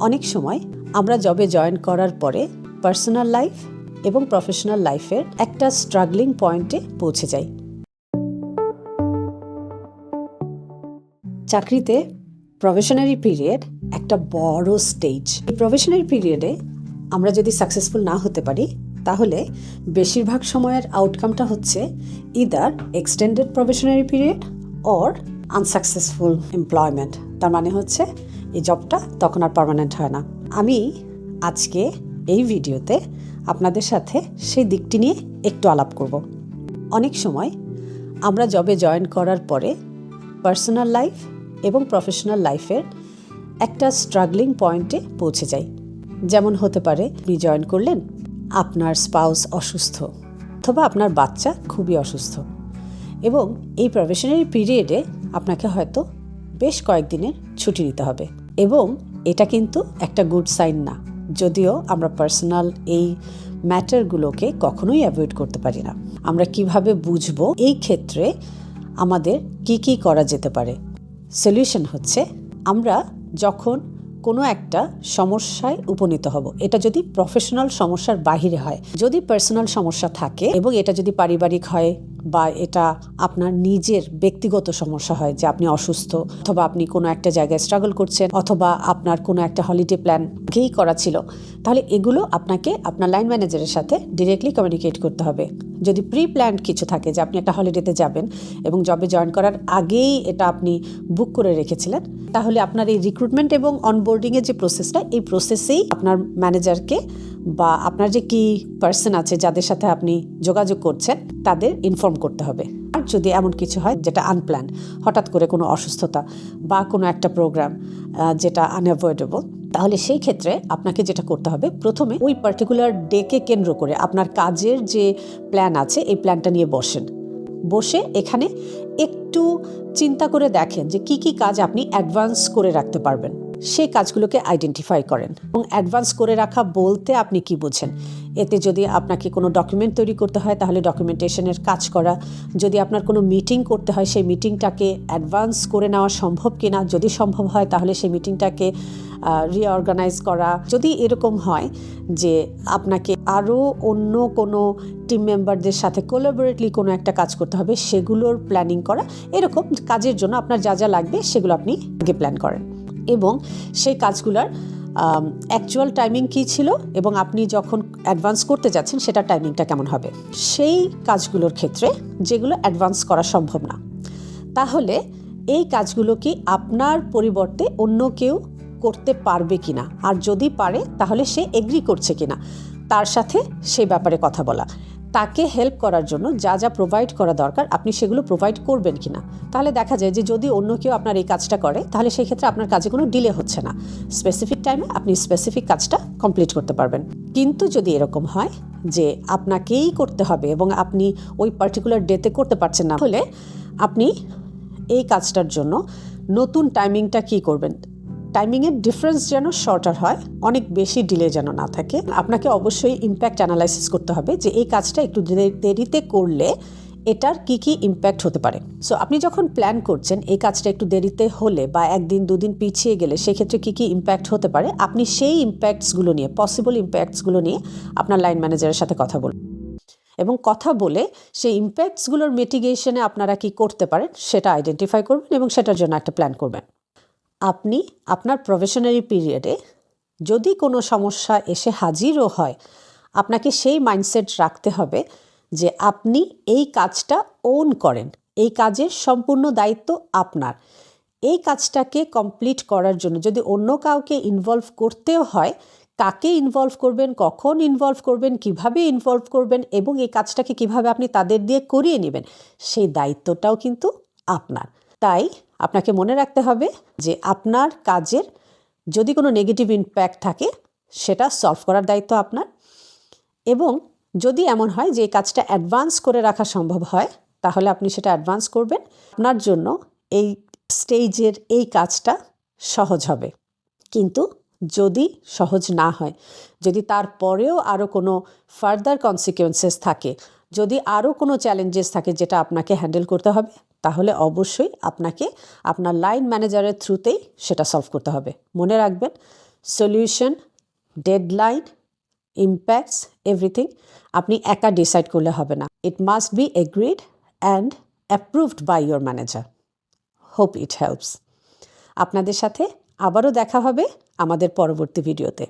অনেক সময় আমরা জবে জয়েন করার পরে পার্সোনাল লাইফ এবং প্রফেশনাল লাইফের একটা স্ট্রাগলিং পয়েন্টে পৌঁছে যাই। চাকরিতে প্রবেশনারি পিরিয়ড একটা বড় স্টেজ। এই প্রবেশনারি পিরিয়ডে আমরা যদি সাকসেসফুল না হতে পারি তাহলে বেশিরভাগ সময়ের আউটকামটা হচ্ছে either extended probationary period or unsuccessful employment. তার মানে হচ্ছে এই জবটা তখন আর পার্মানেন্ট হয় না। আমি আজকে এই ভিডিওতে আপনাদের সাথে সেই দিকটি নিয়ে একটু আলাপ করব। অনেক সময় আমরা জবে জয়েন করার পরে পার্সোনাল লাইফ এবং প্রফেশনাল লাইফের একটা স্ট্রাগলিং পয়েন্টে পৌঁছে যাই। যেমন হতে পারে আপনি জয়েন করলেন, আপনার স্পাউস অসুস্থ অথবা আপনার বাচ্চা খুবই অসুস্থ এবং এই প্রবেশনারি পিরিয়ডে আপনাকে হয়তো বেশ কয়েকদিনের ছুটি নিতে হবে এবং এটা কিন্তু একটা গুড সাইন না, যদিও আমরা পার্সোনাল এই ম্যাটারগুলোকে কখনোই অ্যাভয়েড করতে পারি না। আমরা কিভাবে বুঝবো এই ক্ষেত্রে আমাদের কি করা যেতে পারে? সলিউশন হচ্ছে আমরা যখন কোনো একটা সমস্যায় উপনীত হব, এটা যদি প্রফেশনাল সমস্যার বাহিরে হয়, যদি পার্সোনাল সমস্যা থাকে এবং এটা যদি পারিবারিক হয় বা এটা আপনার নিজের ব্যক্তিগত সমস্যা হয় যে আপনি অসুস্থ অথবা আপনি কোনো একটা জায়গায় স্ট্রাগল করছেন অথবা আপনার কোনো একটা হলিডে প্ল্যান আগেই করা ছিল, তাহলে এগুলো আপনাকে আপনার লাইন ম্যানেজারের সাথে ডিরেক্টলি কমিউনিকেট করতে হবে। যদি প্রি প্ল্যান্ড কিছু থাকে যে আপনি একটা হলিডেতে যাবেন এবং জবে জয়েন করার আগেই এটা আপনি বুক করে রেখেছিলেন, তাহলে আপনার এই রিক্রুটমেন্ট এবং অনবোর্ডিংয়ের যে প্রসেসটা, এই প্রসেসেই আপনার ম্যানেজারকে বা আপনার যে কি পার্সন আছে যাদের সাথে আপনি যোগাযোগ করছেন তাদের ইনফর্ম করতে হবে। আর যদি এমন কিছু হয় যেটা আনপ্ল্যান্ড, হঠাৎ করে কোনো অসুস্থতা বা কোনো একটা প্রোগ্রাম যেটা আনঅ্যাভয়েডেবল, তাহলে সেই ক্ষেত্রে আপনাকে যেটা করতে হবে, প্রথমে ওই পার্টিকুলার ডেকে কেন্দ্র করে আপনার কাজের যে প্ল্যান আছে এই প্ল্যানটা নিয়ে বসে এখানে একটু চিন্তা করে দেখেন যে কি কাজ আপনি অ্যাডভান্স করে রাখতে পারবেন। সেই কাজগুলোকে আইডেন্টিফাই করেন এবং অ্যাডভান্স করে রাখা বলতে আপনি কি বুঝেন? এতে যদি আপনাকে কোনো ডকুমেন্ট তৈরি করতে হয় তাহলে ডকুমেন্টেশনের কাজ করা, যদি আপনার কোনো মিটিং করতে হয় সেই মিটিংটাকে অ্যাডভান্স করে নেওয়া সম্ভব কিনা, যদি সম্ভব হয় তাহলে সেই মিটিংটাকে রিঅর্গানাইজ করা। যদি এরকম হয় যে আপনাকে আরও অন্য কোনো টিম মেম্বারদের সাথে কোলাবোরেটলি কোনো একটা কাজ করতে হবে, সেগুলোর প্ল্যানিং করা। এরকম কাজের জন্য আপনার যা লাগবে সেগুলো আপনি আগে প্ল্যান করেন এবং সেই কাজগুলোর অ্যাকচুয়াল টাইমিং কী ছিল এবং আপনি যখন অ্যাডভান্স করতে যাচ্ছেন সেটার টাইমিংটা কেমন হবে। সেই কাজগুলোর ক্ষেত্রে যেগুলো অ্যাডভান্স করা সম্ভব না, তাহলে এই কাজগুলো কি আপনার পরিবর্তে অন্য কেউ করতে পারবে কিনা, আর যদি পারে তাহলে সে এগ্রি করছে কিনা, তার সাথে সেই ব্যাপারে কথা বলা। তাকে হেল্প করার জন্য যা প্রোভাইড করা দরকার আপনি সেগুলো প্রোভাইড করবেন কিনা। তাহলে দেখা যায় যে যদি অন্য কেউ আপনার এই কাজটা করে তাহলে সেই ক্ষেত্রে আপনার কাজে কোনো ডিলে হচ্ছে না, স্পেসিফিক টাইমে আপনি স্পেসিফিক কাজটা কমপ্লিট করতে পারবেন। কিন্তু যদি এরকম হয় যে আপনাকেই করতে হবে এবং আপনি ওই পার্টিকুলার ডেতে করতে পারছেন না, তাহলে আপনি এই কাজটার জন্য নতুন টাইমিংটা কি করবেন? টাইমিংয়ের ডিফারেন্স যেন শর্টার হয়, অনেক বেশি ডিলে যেন না থাকে। আপনাকে অবশ্যই ইম্প্যাক্ট অ্যানালাইসিস করতে হবে যে এই কাজটা একটু দেরিতে করলে এটার কি ইম্প্যাক্ট হতে পারে। সো আপনি যখন প্ল্যান করছেন এই কাজটা একটু দেরিতে হলে বা একদিন দুদিন পিছিয়ে গেলে সেক্ষেত্রে কি ইম্প্যাক্ট হতে পারে, আপনি সেই ইম্প্যাক্টসগুলো নিয়ে, পসিবল ইম্প্যাক্টসগুলো নিয়ে আপনার লাইন ম্যানেজারের সাথে কথা বলুন এবং কথা বলে সেই ইম্প্যাক্টসগুলোর মিটিগেশনে আপনারা কি করতে পারেন সেটা আইডেন্টিফাই করবেন এবং সেটার জন্য একটা প্ল্যান করবেন। আপনি আপনার প্রফেশনারি পিরিয়ডে যদি কোনো সমস্যা এসে হাজিরও হয়, আপনাকে সেই মাইন্ডসেট রাখতে হবে যে আপনি এই কাজটা ওন করেন, এই কাজের সম্পূর্ণ দায়িত্ব আপনার। এই কাজটাকে কমপ্লিট করার জন্য যদি অন্য কাউকে ইনভলভ করতেও হয়, কাকে ইনভলভ করবেন, কখন ইনভলভ করবেন, কিভাবে ইনভলভ করবেন এবং এই কাজটাকে কিভাবে আপনি তাদের দিয়ে করিয়ে নেবেন, সেই দায়িত্বটাও কিন্তু আপনার। তাই আপনাকে মনে রাখতে হবে যে আপনার কাজের যদি কোনো নেগেটিভ ইম্প্যাক্ট থাকে সেটা সলভ করার দায়িত্ব আপনার, এবং যদি এমন হয় যে এই কাজটা অ্যাডভান্স করে রাখা সম্ভব হয় তাহলে আপনি সেটা অ্যাডভান্স করবেন। আপনার জন্য এই স্টেজের এই কাজটা সহজ হবে। কিন্তু যদি সহজ না হয়, যদি তারপরেও আরও কোনো ফার্দার কনসিকুয়েন্সেস থাকে, যদি আরও কোনো চ্যালেঞ্জেস থাকে যেটা আপনাকে হ্যান্ডেল করতে হবে, তাহলে অবশ্যই আপনাকে আপনার লাইন ম্যানেজারের থ্রুতেই সেটা সলভ করতে হবে। মনে রাখবেন, সলিউশন, ডেডলাইন, ইম্প্যাক্টস, এভরিথিং আপনি একা ডিসাইড করলে হবে না। It must be agreed and approved by your manager. Hope it helps. আপনাদের সাথে আবারও দেখা হবে আমাদের পরবর্তী ভিডিওতে।